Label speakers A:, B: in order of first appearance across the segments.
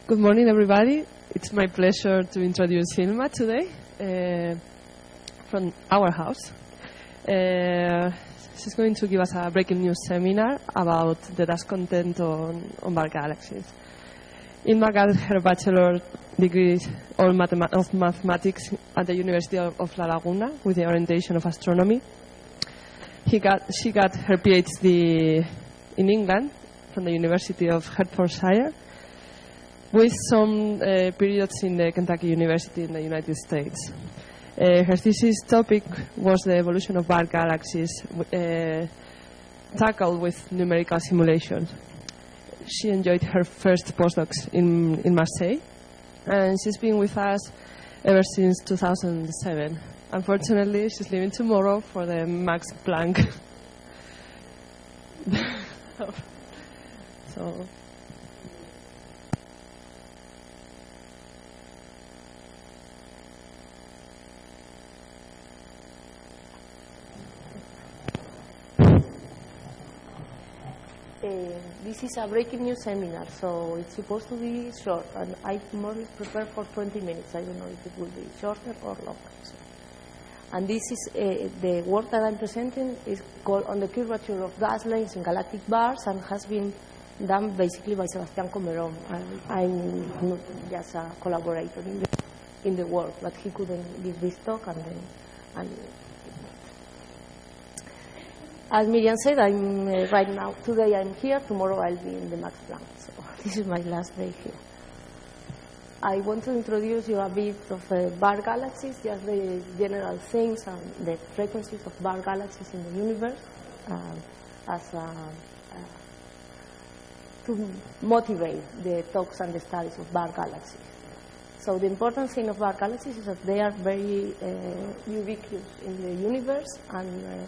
A: Good morning, everybody. It's my pleasure to introduce Hilma today from our house. She's going to give us a breaking news seminar about the dust content on bar galaxies. Inma got her bachelor degree of mathematics at the University of La Laguna with the orientation of astronomy. She got her PhD in England from the University of Hertfordshire, with some periods in the Kentucky University in the United States. Her thesis topic was the evolution of bar galaxies tackled with numerical simulations. She enjoyed her first postdocs in Marseille, and she's been with us ever since 2007. Unfortunately, she's leaving tomorrow for the Max Planck. So.
B: This is a breaking news seminar, so it's supposed to be short, and I more prepared for 20 minutes. I don't know if it will be shorter or longer. So. And this is the work that I'm presenting is called On the Curvature of Gas Lanes in Galactic Bars, and has been done basically by Sebastián Comerón. I'm not just a collaborator in the work, but he couldn't give this talk, and as Miriam said, I'm right now. Today I'm here. Tomorrow I'll be in the Max Planck. So this is my last day here. I want to introduce you a bit of bar galaxies, just the general things and the frequencies of bar galaxies in the universe, to motivate the talks and the studies of bar galaxies. So the important thing of bar galaxies is that they are very ubiquitous in the universe, and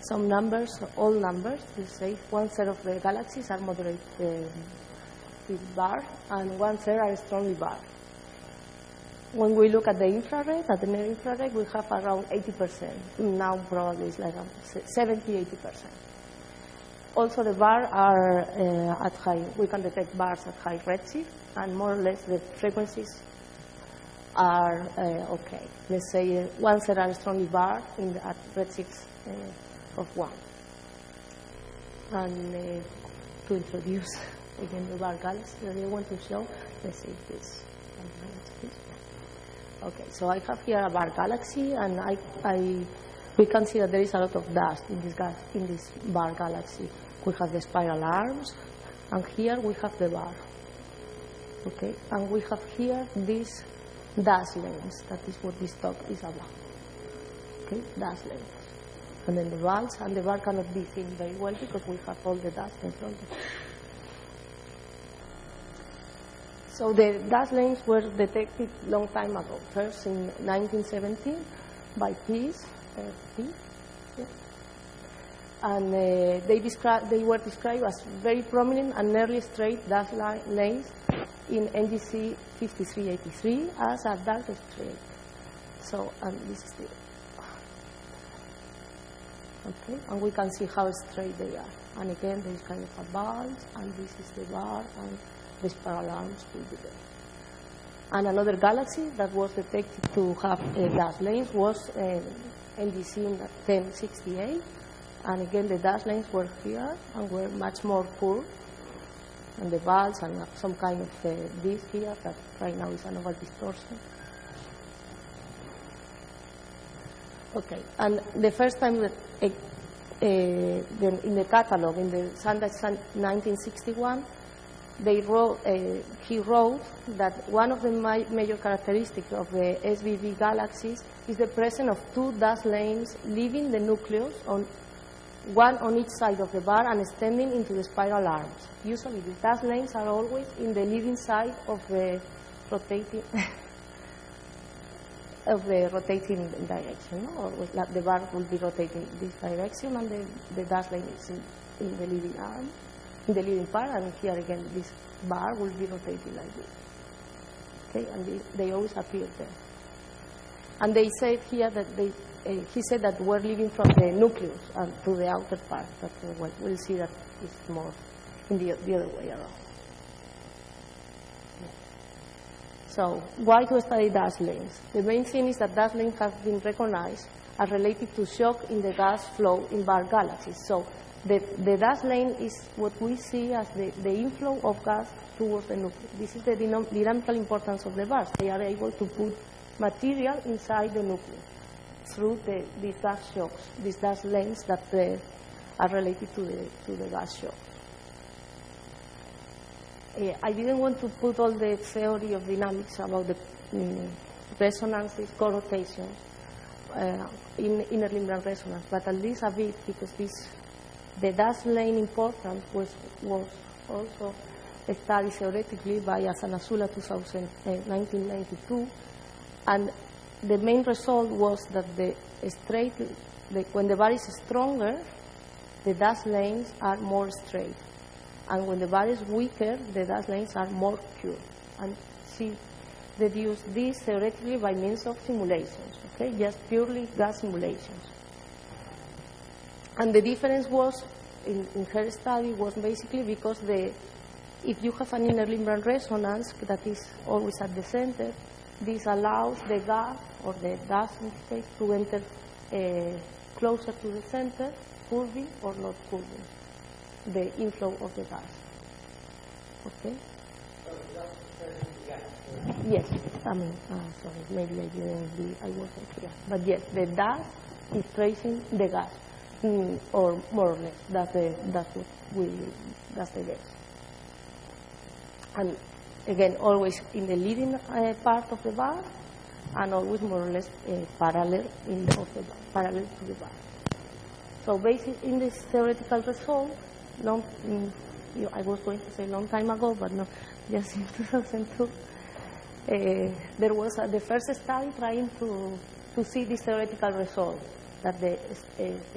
B: some numbers, all numbers, we say 1/3 of the galaxies are moderate with bar, and 1/3 are strongly bar. When we look at the infrared, at the near infrared, we have around 80%. Now probably it's like 70–80%. Also the bar are at high, we can detect bars at high redshift, and more or less the frequencies are okay. Let's say 1/3 are strongly bar at redshift of 1. And to introduce again the bar galaxy that I want to show, let's see this. Okay, so I have here a bar galaxy, and we can see that there is a lot of dust in this bar galaxy. We have the spiral arms, and here we have the bar. Okay, and we have here these dust lanes. That is what this talk is about. Okay, dust lanes. And then the bulge, and the bar cannot be seen very well because we have all the dust in front of it. So the dust lanes were detected long time ago. First in 1917 by Pease, and they were described as very prominent and nearly straight dust lanes in NGC 5383 as a dark straight. So, and this is the. Okay, and we can see how straight they are. And again, there is kind of a bulge, and this is the bar, and the spiral arms will be there. And another galaxy that was detected to have dust lanes was NGC 1068. And again, the dust lanes were here and were much more curved. And the bulge and some kind of this here that right now is an oval distortion. Okay, and the first time that in the catalog, in the Sandage 1961, he wrote that one of the major characteristics of the SVB galaxies is the presence of two dust lanes leaving the nucleus, one on each side of the bar and extending into the spiral arms. Usually the dust lanes are always in the leading side of the rotating direction. No? Always, the bar will be rotating this direction, and the dust lane is in the leading arm, in the leading part, and here again this bar will be rotating like this. Okay, and they always appear there. And they said here that he said that we're leaving from the nucleus to the outer part. But we'll see that it's more in the other way around. So why to study dust lanes? The main thing is that dust lanes have been recognized as related to shock in the gas flow in barred galaxies. So the dust lane is what we see as the inflow of gas towards the nucleus. This is the dynamical importance of the bars. They are able to put material inside the nucleus through these gas shocks, these dust lanes that are related to the gas shock. I didn't want to put all the theory of dynamics about the resonances, co-rotations in inner liminal resonance, but at least a bit, because the dust lane importance was also studied theoretically by Asanasula 1992, and the main result was that when the bar is stronger, the dust lanes are more straight. And when the bar is weaker, the dust lanes are more curved. And she deduced this theoretically by means of simulations, okay, just purely gas simulations. And the difference was, in her study, was basically because if you have an inner liminal resonance that is always at the center, this allows the gas, or the dust in this case, to enter closer to the center, curving or not curving the inflow of the gas. Okay? Yes, I mean, sorry, maybe I wasn't clear. But yes, the dust is tracing the gas, or more or less. That's the guess. And again, always in the leading part of the bar, and always more or less parallel parallel to the bar. So basically, in this theoretical result, I was going to say long time ago, but no, just in 2002, there was the first study trying to see this theoretical result, that the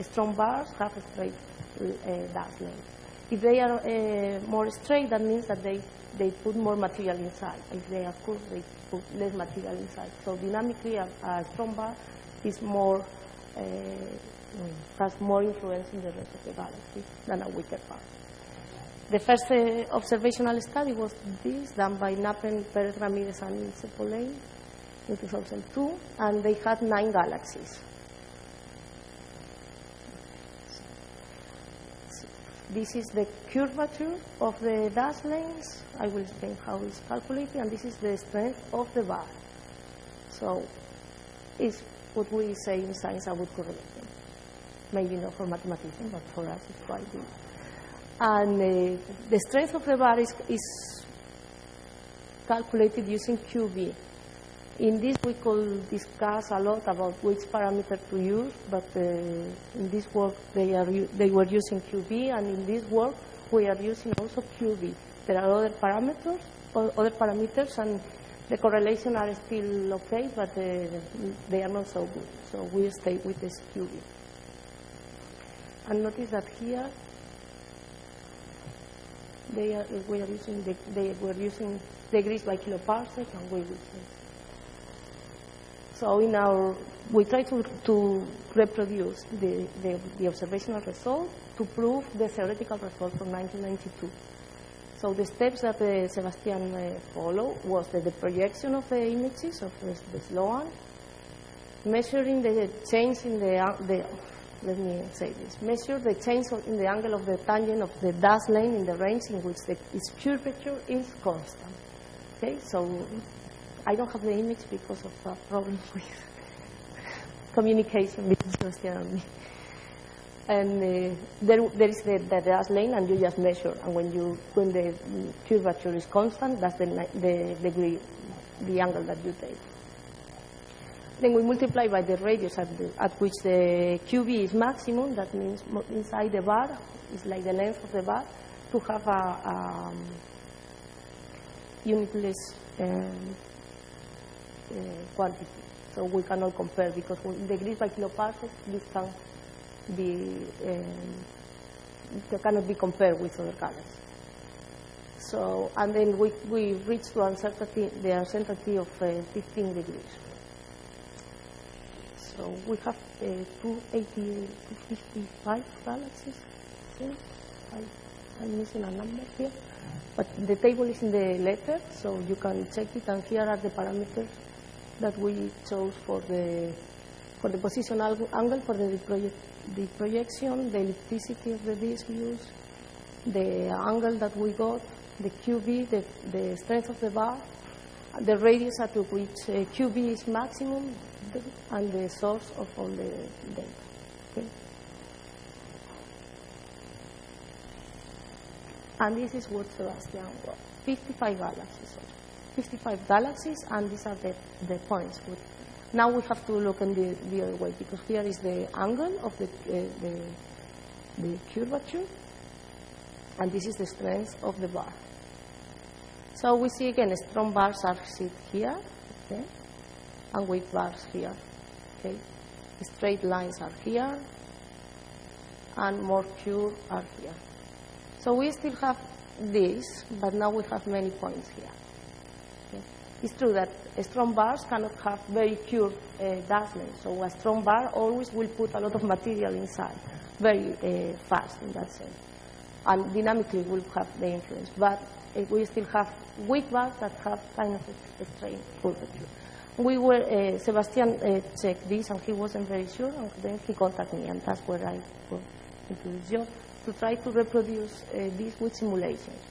B: strong bars have a straight dust lane. If they are more straight, that means that they put more material inside. If they are curved, they put less material inside. So dynamically, a strong bar is has more influence in the rest of the galaxy than a weaker bar. The first observational study was this, done by Nappen, Perez Ramirez, and Cepolane in 2002, and they had 9 galaxies. This is the curvature of the dust lanes. I will explain how it's calculated, and this is the strength of the bar. So it's what we say in science a good correlation. Maybe not for mathematicians, but for us it's quite good. And the strength of the bar is calculated using QB. In this we could discuss a lot about which parameter to use, but in this work they were using QB, and in this work we are using also QB. There are other parameters, and the correlation are still okay, but they are not so good. So we stay with this QB. And notice that here they were using degrees by kiloparsec, and we will see. So we try to reproduce the observational result to prove the theoretical result from 1992. So the steps that Sebastian followed was the projection of the images of the Sloan, measuring the change in let me say this, measure the change in the angle of the tangent of the dust lane in the range in which its curvature is constant. Okay, so I don't have the image because of a problem with communication between Sebastian and me. And there is the dust lane, and you just measure. And when the curvature is constant, that's the degree, the angle that you take. Then we multiply by the radius at which the QB is maximum. That means inside the bar is like the length of the bar, to have a unitless quantity. So we cannot compare, because in degrees by kiloparsec, this can be cannot be compared with other galaxies. So, and then we reach to the uncertainty of 15 degrees. So we have 255 galaxies. I'm missing a number here. But the table is in the letter, so you can check it. And here are the parameters that we chose for the position angle, for the projection, the ellipticity of the disk used, the angle that we got, the QB, the strength of the bar, the radius at which QB is maximum, and the source of all the data. Okay? And this is what Sebastian got. 55 galaxies. 55 galaxies, and these are the points. Now we have to look in the other way, because here is the angle of the curvature, and this is the strength of the bar. So we see again strong bars are sit here, okay, and weak bars here. Okay, straight lines are here, and more pure are here. So we still have this, but now we have many points here. Okay. It's true that strong bars cannot have very pure dust length, so a strong bar always will put a lot of material inside, very fast in that sense, and dynamically will have the influence. But we still have weak bars that have kind of a straight curvature. We were, Sebastian checked this, and he wasn't very sure, and then he contacted me, and that's where I got into this job, to try to reproduce this with simulations,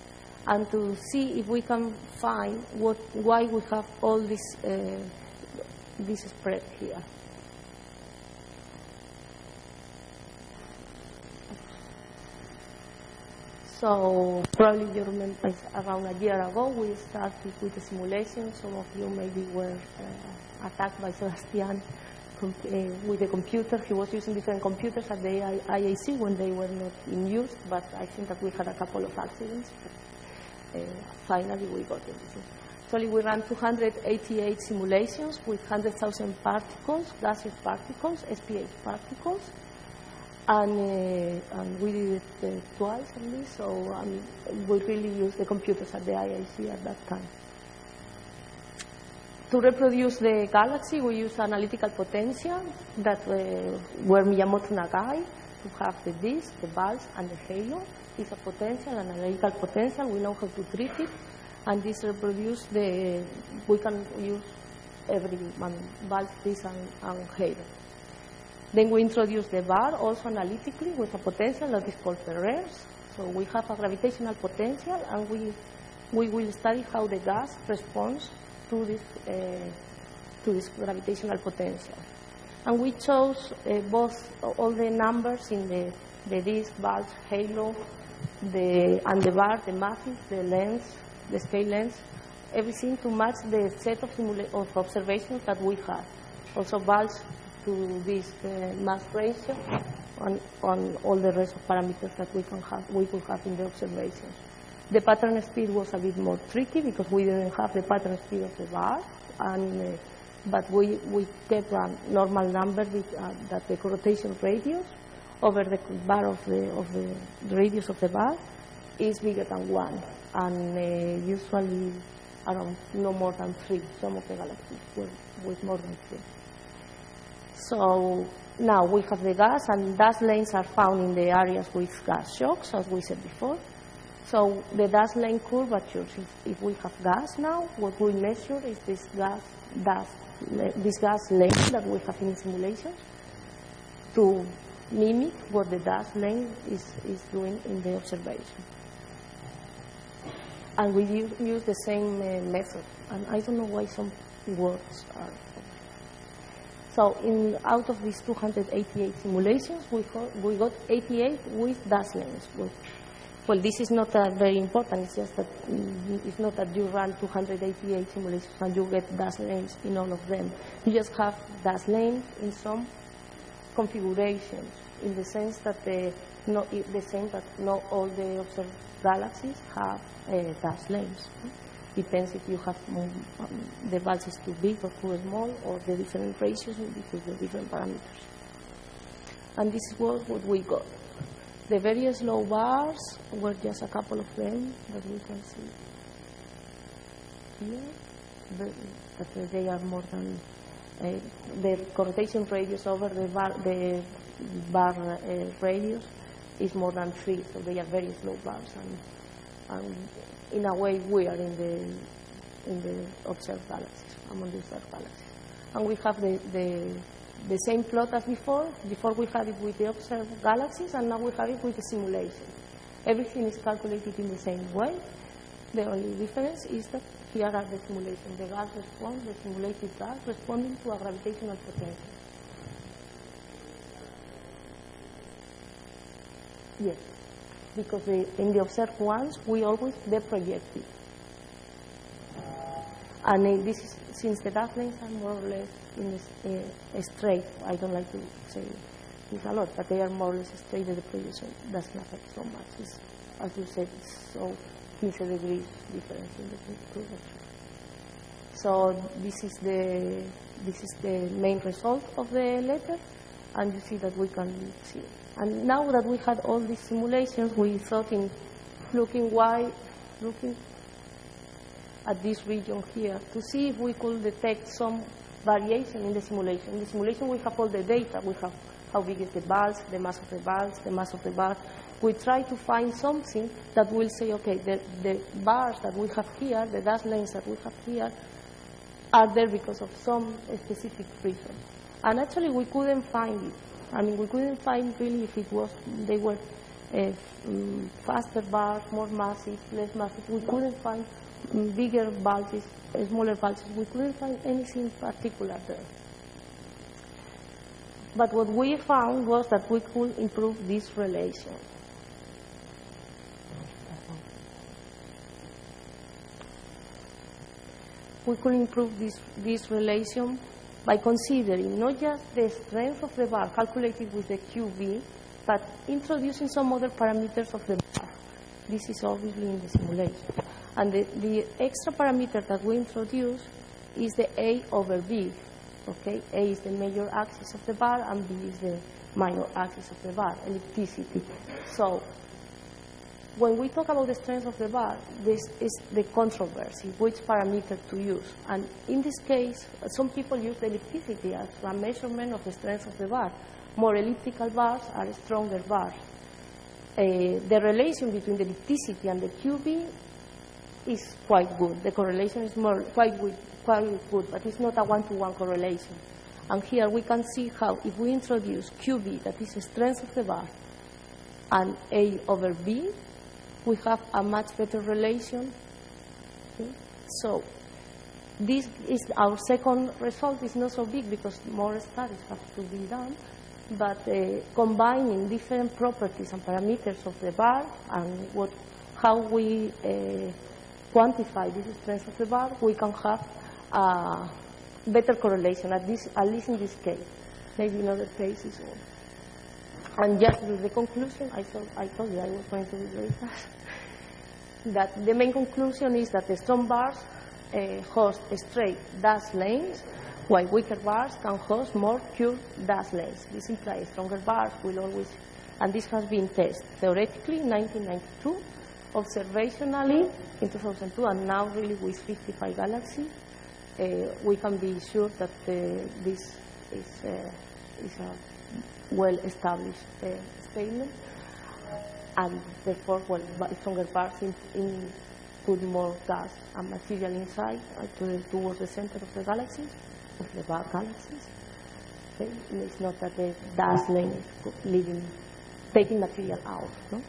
B: and to see if we can find why we have all this spread here. So probably you remember around a year ago we started with the simulation. Some of you maybe were attacked by Sebastian with the computer. He was using different computers at the IAC when they were not in use, but I think that we had a couple of accidents. But, finally we got everything. Actually we ran 288 simulations with 100,000 particles, gaseous particles, SPH particles. And we did it twice at least, so we really used the computers at the IIC at that time. To reproduce the galaxy, we used analytical potential that were Miyamoto Nagai, to have the disk, the bulge, and the halo. It's a potential, an analytical potential. We know how to treat it, and this reproduce we can use every bulge, disk, and halo. Then we introduce the bar also analytically with a potential that is called Ferrers. So we have a gravitational potential, and we will study how the gas responds to this gravitational potential. And we chose all the numbers in the disk, bulge, halo, and the bar, the masses, the length, the scale length, everything to match the set of observations that we have. Also bulge to this mass ratio on all the rest of parameters that we could have in the observations. The pattern speed was a bit more tricky because we didn't have the pattern speed of the bar, but we kept a normal number that the rotation radius over the bar of the radius of the bar is bigger than 1, and usually around no more than 3. Some of the galaxies were with more than 3. So now we have the gas, and dust lanes are found in the areas with gas shocks, as we said before. So the dust lane curvatures, if we have gas now, what we measure is this gas lane that we have in simulations to mimic what the dust lane is doing in the observation. And we use the same method, and I don't know why some words are. So out of these 288 simulations, we got 88 with dust lanes. Well, this is not very important. It's just that it's not that you run 288 simulations and you get dust lanes in all of them. You just have dust lanes in some configurations, in the sense that not all the observed galaxies have dust lanes. Depends if you have the bulge is too big or too small, or the different ratios between the different parameters. And this is what we got. The very slow bars were just a couple of them that we can see here. But they are more than the rotation radius over the bar radius is more than 3, so they are very slow bars. And in a way, we are in the observed galaxies, among the observed galaxies. And we have the same plot as before. Before we had it with the observed galaxies, and now we have it with the simulation. Everything is calculated in the same way. The only difference is that here are the simulations. The gas responds, the simulated gas responding to a gravitational potential. Yes, because in the observed ones, we always deproject it. And this is, since the gas lanes are more or less in straight, I don't like to say this a lot, but they are more or less straight, the projection doesn't affect so much. It's, as you said, it's so 15 degrees difference in the curvature. So this is the main result of the letter, and you see that we can see it. And now that we had all these simulations, we thought in looking at this region here to see if we could detect some variation in the simulation. In the simulation, we have all the data. We have how big is the bulge, the mass of the bulge, the mass of the bar. We try to find something that will say, okay, the bars that we have here, the dash lines that we have here, are there because of some specific reason. And actually, we couldn't find it. I mean, we couldn't find really if it was, they were faster bars, more massive, less massive. We couldn't find bigger bulges, smaller bulges. We couldn't find anything particular there. But what we found was that we could improve this relation. We could improve this relation by considering not just the strength of the bar calculated with the QV, but introducing some other parameters of the bar. This is obviously in the simulation. And the extra parameter that we introduce is the A over B. Okay? A is the major axis of the bar, and B is the minor axis of the bar, ellipticity. So when we talk about the strength of the bar, this is the controversy, which parameter to use. And in this case, some people use the ellipticity as a measurement of the strength of the bar. More elliptical bars are stronger bars. The relation between the ellipticity and the QB is quite good. The correlation is quite good, but it's not a one-to-one correlation. And here we can see how if we introduce QB, that is the strength of the bar, and A over B, we have a much better relation. Okay? So this is our second result. Is not so big because more studies have to be done. But combining different properties and parameters of the bar and how we quantify this strength of the bar, we can have a better correlation, at least in this case. Maybe in other cases. And just with the conclusion, I told you I was going to be very fast. That the main conclusion is that the strong bars host straight dash lanes, while weaker bars can host more curved dash lanes. This implies stronger bars will always, and this has been tested theoretically in 1992, observationally in 2002, and now really with 55 galaxies. We can be sure that this is a well-established statement, and therefore, stronger bars put more gas and material inside towards the center of the galaxies, of the bar galaxies. Okay? It's not that the dash lane is taking material out. No?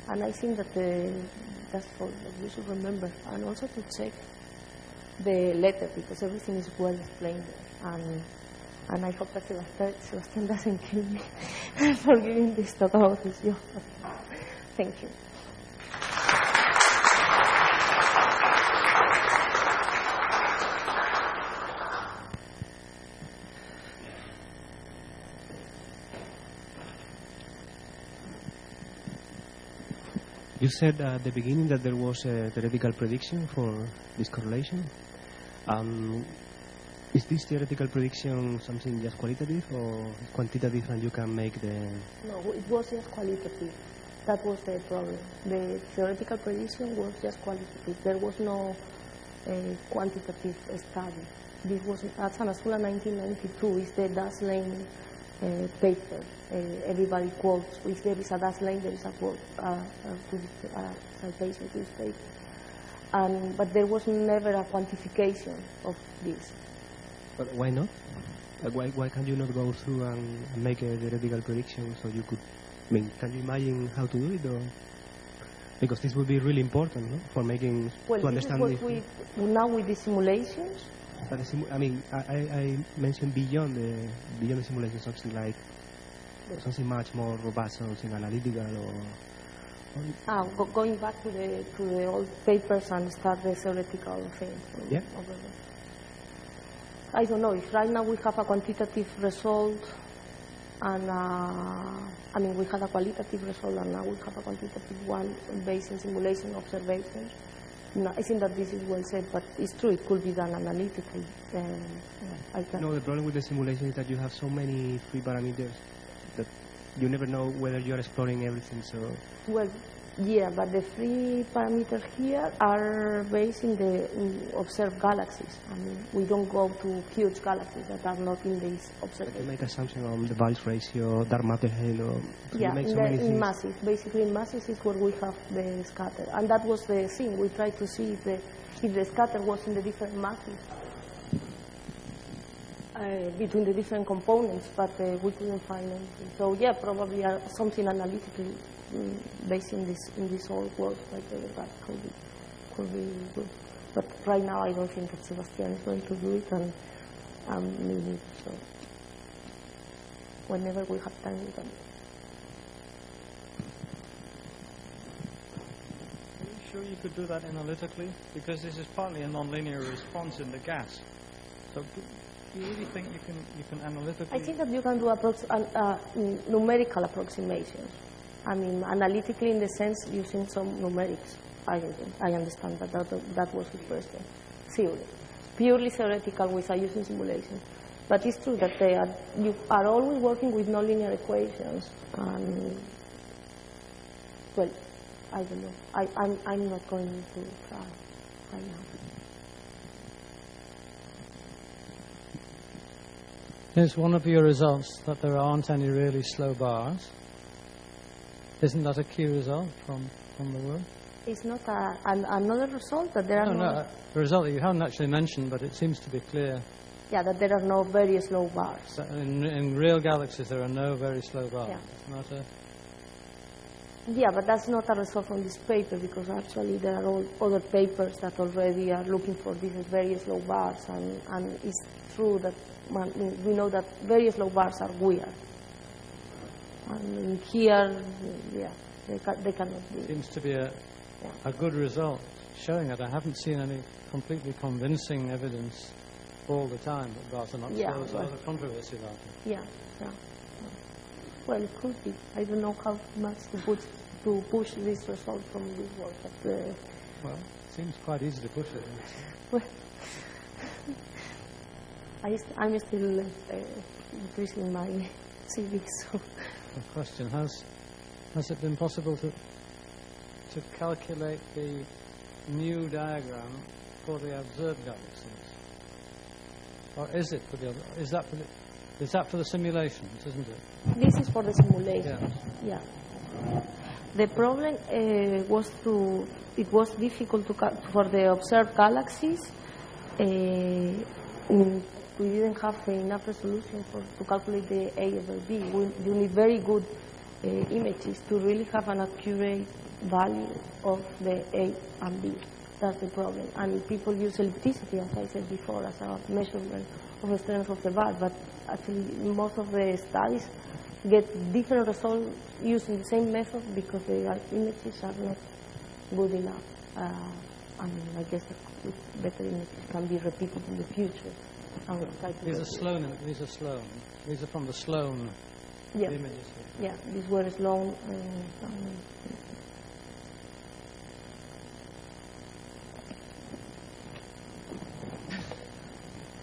B: And I think that that's all that you should remember, and also to check the letter, because everything is well explained there. And I hope that Sebastian doesn't kill me for giving this talk about his job. Thank you.
C: You said at the beginning that there was a theoretical prediction for this correlation. Is this theoretical prediction something just qualitative or quantitative, and you can make the...
B: No, it was just qualitative. That was the problem. The theoretical prediction was just qualitative. There was no quantitative study. This was at San Azula 1992. Is the dash lane paper. Everybody quotes, if there is a dash line, there is a quote, citation to this paper. But there was never a quantification of this.
C: But why not? Why can't you not go through and make a theoretical prediction so you could... I mean, can you imagine how to do it? Or because this would be really important, no? For making...
B: Well,
C: to
B: this
C: understand
B: is what now with the simulations.
C: But I mean, I mentioned beyond the simulation, something like something much more robust, something analytical, or
B: going back to the old papers and start the theoretical thing.
C: Yeah.
B: I don't know if right now we have a quantitative result, and I mean we had a qualitative result, and now we have a quantitative one based on simulation observations. No, I think that this is well said, but it's true, it could be done analytically.
C: No, the problem with the simulation is that you have so many free parameters that you never know whether you're exploring everything, so... Well,
B: yeah, but the free parameters here are based in the observed galaxies. I mean, we don't go to huge galaxies that are not in this observation.
C: You make assumption on the bulge ratio, dark matter halo... So
B: yeah,
C: you make so many
B: in
C: things.
B: masses. Basically, in masses is where we have the scatter. And that was the thing. We tried to see if the scatter was in the different masses between the different components, but we couldn't find anything. So, yeah, probably something analytically based in this whole world, like that could be good. But right now, I don't think that Sebastian is going to do it, and me neither. So whenever we have time, we can.
D: Are you sure you could do that analytically? Because this is partly a nonlinear response in the gas. So do you really think you can analytically?
B: I think that you can do numerical approximations. I mean, analytically in the sense using some numerics. I understand that was his question. Theory. Purely theoretical without using simulation. But it's true that you are always working with nonlinear equations. And, well, I don't know. I'm not going to try right now.
E: Is one of your results that there aren't any really slow bars? Isn't that a key result from the work?
B: It's not another result that there are
E: no, a result that you haven't actually mentioned, but it seems to be clear.
B: Yeah, that there are no very slow bars.
E: In real galaxies, there are no very slow bars.
B: Yeah.
E: It's not
B: yeah, but that's not a result from this paper, because actually there are all other papers that already are looking for these very slow bars, and it's true that we know that very slow bars are weird. And here, yeah, they cannot be.
E: Seems to be a good result, showing that I haven't seen any completely convincing evidence all the time that bars are not slow, so there's a controversy about it.
B: Yeah. Well, it could be. I don't know how much to push this result from this work. But,
E: well, it seems quite easy to push it.
B: Well, I'm still increasing my CV, so...
E: The question, has it been possible to calculate the new diagram for the observed galaxies? Or is it for the other? Is that for the simulations, isn't it?
B: This is for the simulations. Yeah. The problem was it was difficult for the observed galaxies. We didn't have enough resolution to calculate the A over B. You need very good images to really have an accurate value of the A and B. That's the problem. And people use ellipticity, as I said before, as a measurement of the strength of the bar. But actually, most of the studies get different results using the same method because the images are not good enough. I guess that better images can be repeated in the future.
E: These are Sloan. These are from the Sloan images.
B: Yeah, these were Sloan.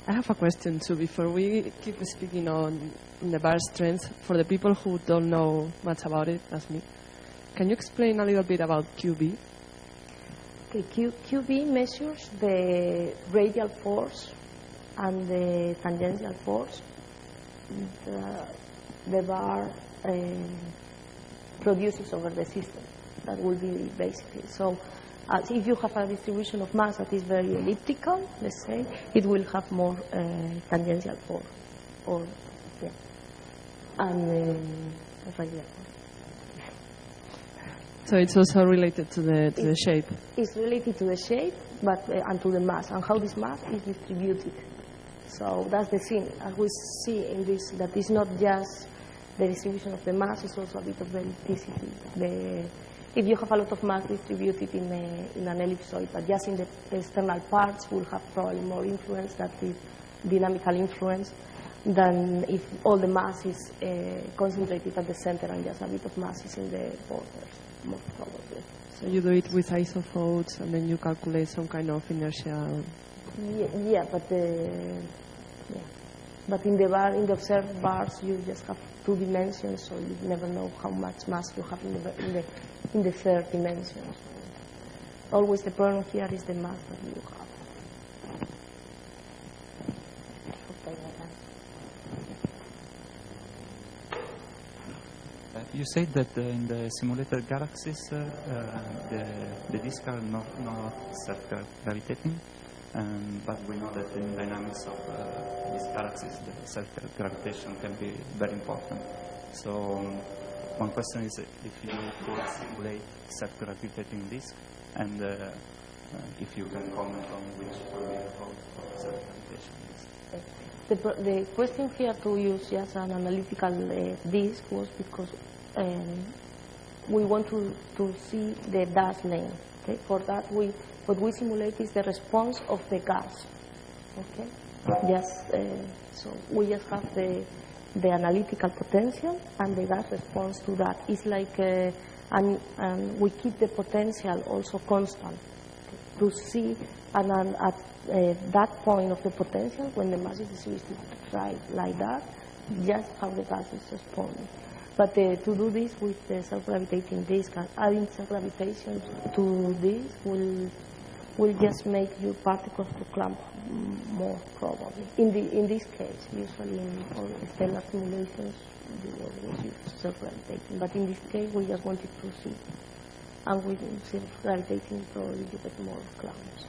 A: I have a question too. Before we keep speaking on the bar strength, for the people who don't know much about it, as me, can you explain a little bit about QB?
B: Okay, QB measures the radial force and the tangential force the bar produces over the system. That will be basically. So if you have a distribution of mass that is very elliptical, let's say, it will have more tangential force. Or, yeah. And radial force.
A: So it's also related to the shape.
B: It's related to the shape, but and to the mass, and how this mass is distributed. So that's the thing, as we see in this, that it's not just the distribution of the mass, it's also a bit of the ellipticity. If you have a lot of mass distributed in an ellipsoid, but just in the external parts, will have probably more influence, that is dynamical influence, than if all the mass is concentrated at the center and just a bit of mass is in the borders, most probably.
A: So you do it with isofolds, and then you calculate some kind of inertia.
B: Yeah, but in the observed bars, you just have 2 dimensions, so you never know how much mass you have in the third dimension. Always the problem here is the mass that you have.
F: You said that in the simulated galaxies, the disks are not self-gravitating, but we know that in dynamics of these galaxies, the self-gravitation can be very important. So one question is if you could simulate self-gravitating disk, and if you can comment on which formula of self-gravitation is.
B: The question here to use just an analytical disk was because we want to see the dash length. Okay? For that, what we simulate is the response of the gas. Okay? So we just have the analytical potential, and the gas responds to that. It's like, and we keep the potential also constant to see, and at that point of the potential, when the mass is distributed right like that, just how the gas is responding. But to do this with the self-gravitating disk, and adding self-gravitation to this will just make your particles to clump more, probably. In this case, usually in all stellar simulations, you always use self-gravitating. But in this case, we just wanted to see. And with self-gravitating, probably you get more clumps.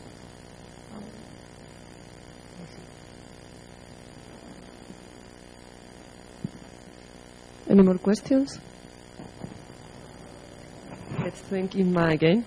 A: Any more questions? Let's thank Inma again.